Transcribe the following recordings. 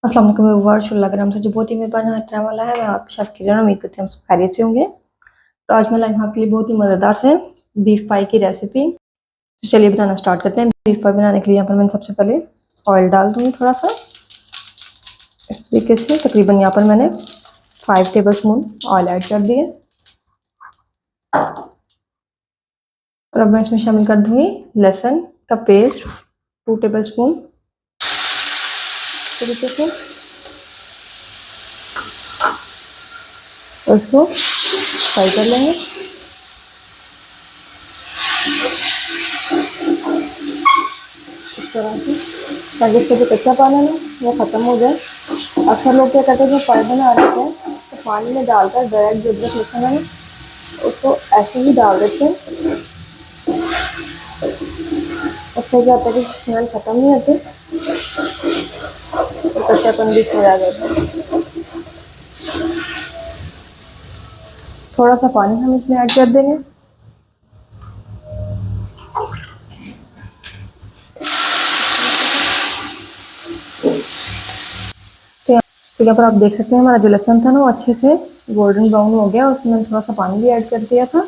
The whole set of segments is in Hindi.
अस्सलाम वालेकुम व्यूअर्स, अल्लाह के नाम से जो बहुत ही मेहरबान रहने वाला है। मैं आपकी शेफ किरण, उम्मीद करती हूँ हम सब खैरियत से होंगे। तो आज मैं लाई हूँ आपके लिए बहुत ही मज़ेदार से बीफ पाई की रेसिपी। तो चलिए बनाना स्टार्ट करते हैं। बीफ पाई बनाने के लिए यहाँ पर मैंने सबसे पहले ऑयल डाल दूँगी थोड़ा सा इस तरीके से। तकरीबन यहाँ पर मैंने 5 टेबल स्पून ऑयल ऐड कर दिए और अब मैं इसमें शामिल कर दूँगी लहसुन का पेस्ट 2 टेबल स्पून तरीके से, और इसको फ्राई कर लेंगे। इस तरह से ताकि इसका जो कच्चा पानी है वो ख़त्म हो जाए। अक्सर लोग क्या करते हैं, जो पाई बना रहे हैं तो पानी में डालकर डायरेक्ट जो अदरक लहसुन है उसको ऐसे ही डाल देते हैं। उससे क्या होता है कि स्मेल ख़त्म नहीं होती और कच्चापन भी इसमें आ जाता है। थोड़ा सा पानी हम इसमें ऐड कर देंगे। तो यहाँ पर आप देख सकते हैं हमारा जो लहसुन था ना वो अच्छे से गोल्डन ब्राउन हो गया। उसमें मैंने थोड़ा सा पानी भी ऐड कर दिया था।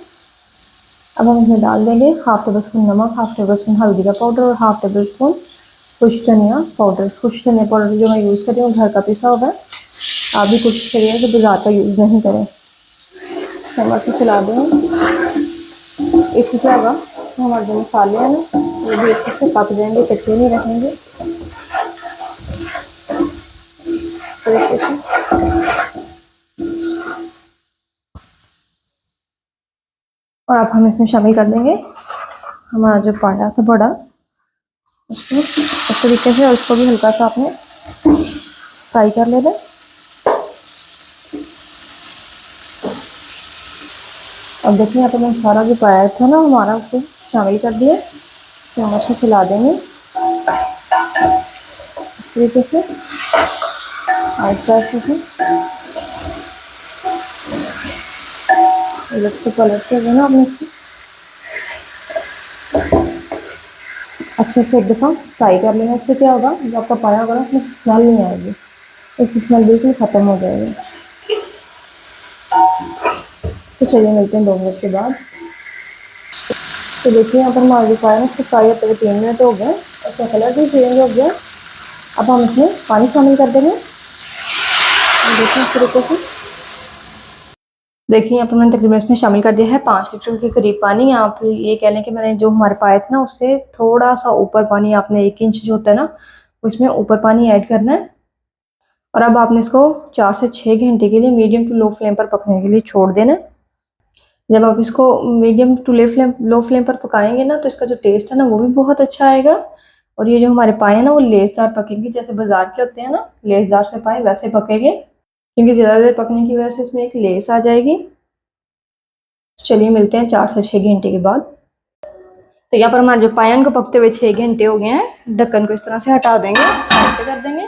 अब हम इसमें डाल देंगे हाफ टेबल स्पून नमक, हाफ टेबल स्पून हल्दी का पाउडर और हाफ टेबल स्पून खुश धनिया पाउडर। खुश धनिया पाउडर जो मैं यूज़ कर रही हूँ घर का पिसा होगा। आप भी कोशिश करिए कि बाजार का यूज़ नहीं करें। हम अच्छे चला देंगे। इससे क्या होगा तो हमारे जो मसाले हैं ना वो भी अच्छे से पक जाएंगे, कच्चे नहीं रहेंगे तरीके से। और अब हम इसमें शामिल कर देंगे हमारा जो पाया था बड़ा, उसको इस तरीके से, और उसको भी हल्का सा आपने फ्राई कर लेना। अब देखिए यहाँ पर मैंने सारा जो पाया था ना हमारा उसको शामिल कर दिया। तो हम अच्छे खिला देंगे इस तरीके से आहिस्ता से उलट के पलट के जो ना आपने इसको अच्छे से एक दफ़ा फ्राई कर लेना। इससे क्या होगा, जो आपका पाया होगा ना उसमें स्मेल नहीं आएगी, इसकी स्मेल बिल्कुल ख़त्म हो जाएगी। तो चलिए मिलते हैं 2 मिनट के बाद। तो देखिए यहाँ पर हमारा जो पाया ना उसको फ्राई होते हुए 3 मिनट हो गए, उसका कलर भी चेंज हो गया। अब हम इसमें पानी शामिल कर देंगे। देखिए इस तरीके से, देखिए यहाँ पर मैंने तकरीबन इसमें शामिल कर दिया है 5 लीटर के करीब पानी। या फिर ये कह लें कि मैंने जो हमारे पाए थे ना उससे थोड़ा सा ऊपर पानी, आपने 1 इंच जो होता है ना उसमें ऊपर पानी ऐड करना है। और अब आपने इसको 4 से 6 घंटे के लिए मीडियम टू लो फ्लेम पर पकने के लिए छोड़ देना। जब आप इसको मीडियम टू लो फ्लेम पर पकाएंगे ना तो इसका जो टेस्ट है ना वो भी बहुत अच्छा आएगा। और ये जो हमारे पाए हैं ना वो लेसदार पकेंगे, जैसे बाजार के होते हैं ना लेसदार से पाए वैसे पकेंगे, क्योंकि ज़्यादा देर पकने की वजह से इसमें एक लेस आ जाएगी। चलिए मिलते हैं 4 से 6 घंटे के बाद। तो यहाँ पर हमारे जो पायन को पकते हुए 6 घंटे हो गए हैं। ढक्कन को इस तरह से हटा देंगे, साइड पे कर देंगे।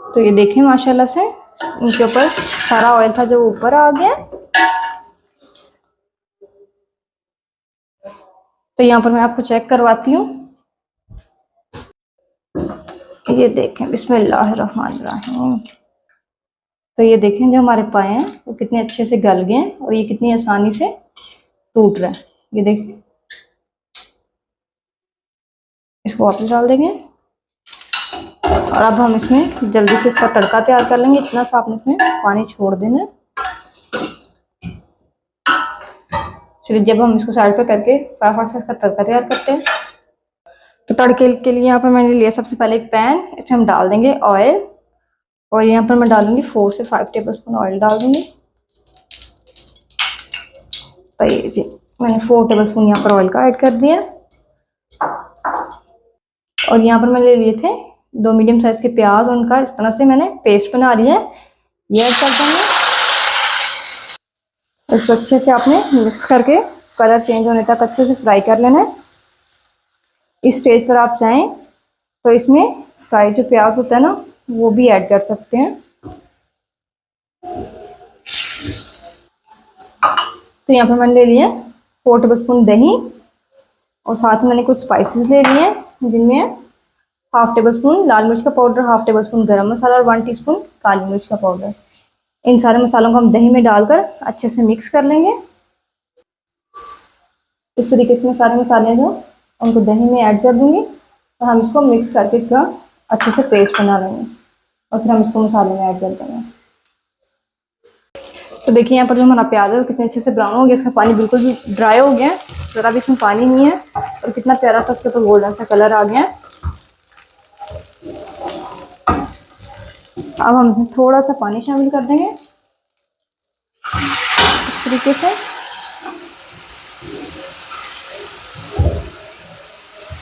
तो ये देखें माशाल्लाह से इनके ऊपर सारा ऑयल था जो ऊपर आ गया। तो यहाँ पर मैं आपको चेक करवाती हूँ। ये देखें, बिस्मिल्लाहिर्रहमानिर्रहीम। तो ये देखें जो हमारे पाए हैं वो कितने अच्छे से गल गए हैं और ये कितनी आसानी से टूट रहा है। ये देखें, इसको वापस डाल देंगे और अब हम इसमें जल्दी से इसका तड़का तैयार कर लेंगे। इतना सा आपने इसमें पानी छोड़ देना। चलिए जब हम इसको साइड पे करके फटाफट से इसका तड़का तैयार करते हैं। तो तड़के के लिए यहाँ पर मैंने लिया सबसे पहले एक पैन, इसमें हम डाल देंगे ऑयल। और यहाँ पर मैं डालूंगी 4 से 5 टेबल स्पून ऑयल डाल दूंगी। तो ये जी मैंने 4 टेबल स्पून यहाँ पर ऑयल का ऐड कर दिया। और यहाँ पर मैंने ले लिए थे 2 मीडियम साइज के प्याज, उनका इस तरह से मैंने पेस्ट बना लिया है, ये ऐड कर देंगे। इसको अच्छे से आपने मिक्स करके कलर चेंज होने तक अच्छे से फ्राई कर लेना है। इस स्टेज पर आप चाहें तो इसमें फ्राई जो प्याज होता है ना वो भी ऐड कर सकते हैं। तो यहाँ पर मैंने ले लिया 4 टेबल स्पून दही और साथ में मैंने कुछ स्पाइसेस ले लिए हैं, जिनमें हाफ टेबल स्पून लाल मिर्च का पाउडर, हाफ टेबल स्पून गरम मसाला और 1 टीस्पून काली मिर्च का पाउडर। इन सारे मसालों को हम दही में डालकर अच्छे से मिक्स कर लेंगे। इस तरीके से मैं सारे मसाले जो उनको दही में ऐड कर दूंगी और हम इसको मिक्स करके इसका अच्छे से पेस्ट बना लेंगे और फिर हम इसको मसाले में ऐड कर देंगे। तो देखिए यहाँ पर जो हमारा प्याज है वो कितने अच्छे से ब्राउन हो गया, इसका पानी बिल्कुल भी ड्राई हो गया है, ज़रा भी इसमें पानी नहीं है और कितना प्यारा सा इसका तो गोल्डन सा कलर आ गया है। अब हम इसमें थोड़ा सा पानी शामिल कर देंगे इस तरीके से,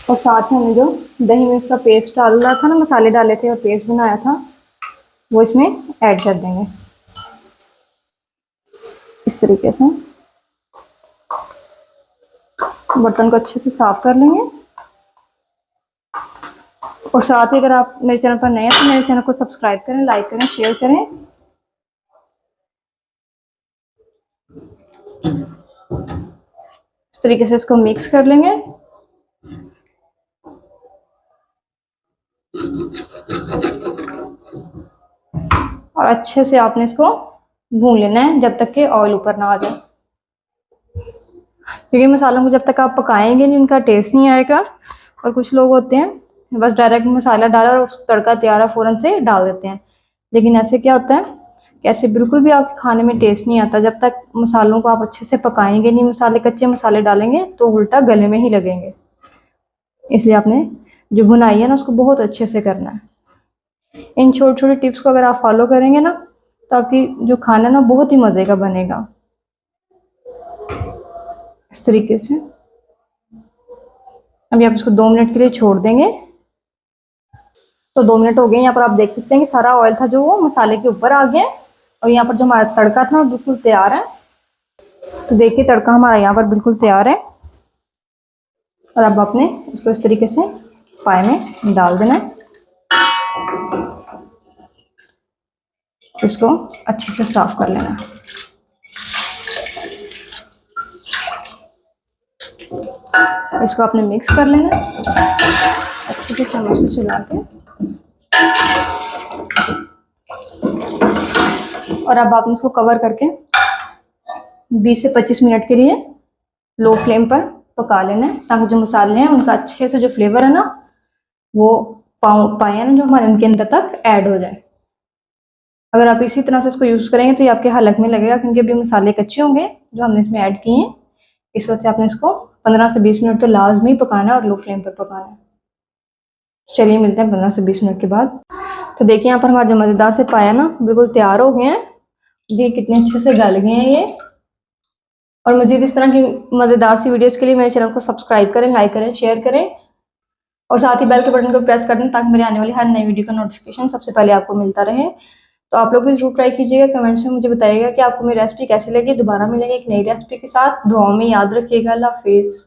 और साथ में हमने जो दही में इसका पेस्ट डाला था ना, मसाले डाले थे और पेस्ट बनाया था वो इसमें ऐड कर देंगे इस तरीके से। बर्तन को अच्छे से साफ कर लेंगे और साथ ही अगर आप मेरे चैनल पर नए हैं तो मेरे चैनल को सब्सक्राइब करें, लाइक करें, शेयर करें। इस तरीके से इसको मिक्स कर लेंगे और अच्छे से आपने इसको भून लेना है जब तक कि ऑयल ऊपर ना आ जाए, क्योंकि मसालों को जब तक आप पकाएंगे नहीं उनका टेस्ट नहीं आएगा। और कुछ लोग होते हैं बस डायरेक्ट मसाला डाला और उस तड़का तैयार है फ़ौरन से डाल देते हैं, लेकिन ऐसे क्या होता है कि ऐसे बिल्कुल भी आपके खाने में टेस्ट नहीं आता जब तक मसालों को आप अच्छे से पकाएंगे नहीं। मसाले कच्चे मसाले डालेंगे तो उल्टा गले में ही लगेंगे, इसलिए आपने जो भुनाई है ना उसको बहुत अच्छे से करना है। इन छोटे छोटे टिप्स को अगर आप फॉलो करेंगे ना तो आपकी जो खाना ना बहुत ही मज़े का बनेगा। इस तरीके से अभी आप इसको 2 मिनट के लिए छोड़ देंगे। तो 2 मिनट हो गए, यहाँ पर आप देख सकते हैं कि सारा ऑयल था जो वो मसाले के ऊपर आ गया है और यहाँ पर जो हमारा तड़का था बिल्कुल तैयार है। तो देखिए तड़का हमारा यहाँ पर बिल्कुल तैयार है और अब आपने इसको इस तरीके से पाए में डाल देना है, इसको अच्छे से साफ कर लेना है। इसको आपने मिक्स कर लेना है अच्छे से चम्मच को चला के, और अब आपने इसको कवर करके 20 से 25 मिनट के लिए लो फ्लेम पर पका लेना है, ताकि जो मसाले हैं उनका अच्छे से जो फ्लेवर है ना वो पाए ना जो हमारे उनके अंदर तक ऐड हो जाए। अगर आप इसी तरह से इसको यूज़ करेंगे तो ये आपके हलक में लगेगा, क्योंकि अभी मसाले कच्चे होंगे जो हमने इसमें ऐड किए हैं। इस वजह से आपने इसको 15 से 20 मिनट तो लाजमी पकाना है और लो फ्लेम पर पकाना है। चलिए मिलते हैं 15 से 20 मिनट के बाद। तो देखिए यहाँ पर हमारे जो मज़ेदार से पाया ना बिल्कुल तैयार हो गए हैं, ये कितने अच्छे से गल गए हैं ये। और मज़ीद इस तरह की मज़ेदार सी वीडियोज़ के लिए मेरे चैनल को सब्सक्राइब करें, लाइक करें, शेयर करें और साथ ही बेल के बटन को प्रेस कर दें ताकि मेरे आने वाली हर नई वीडियो का नोटिफिकेशन सबसे पहले आपको मिलता रहे। तो आप लोग भी जरूर ट्राई कीजिएगा, कमेंट्स में मुझे बताइएगा कि आपको मेरी रेसिपी कैसी लगी। दोबारा मिलेंगे एक नई रेसिपी के साथ, दुआओं में याद रखिएगा। अल्लाह हाफिज़।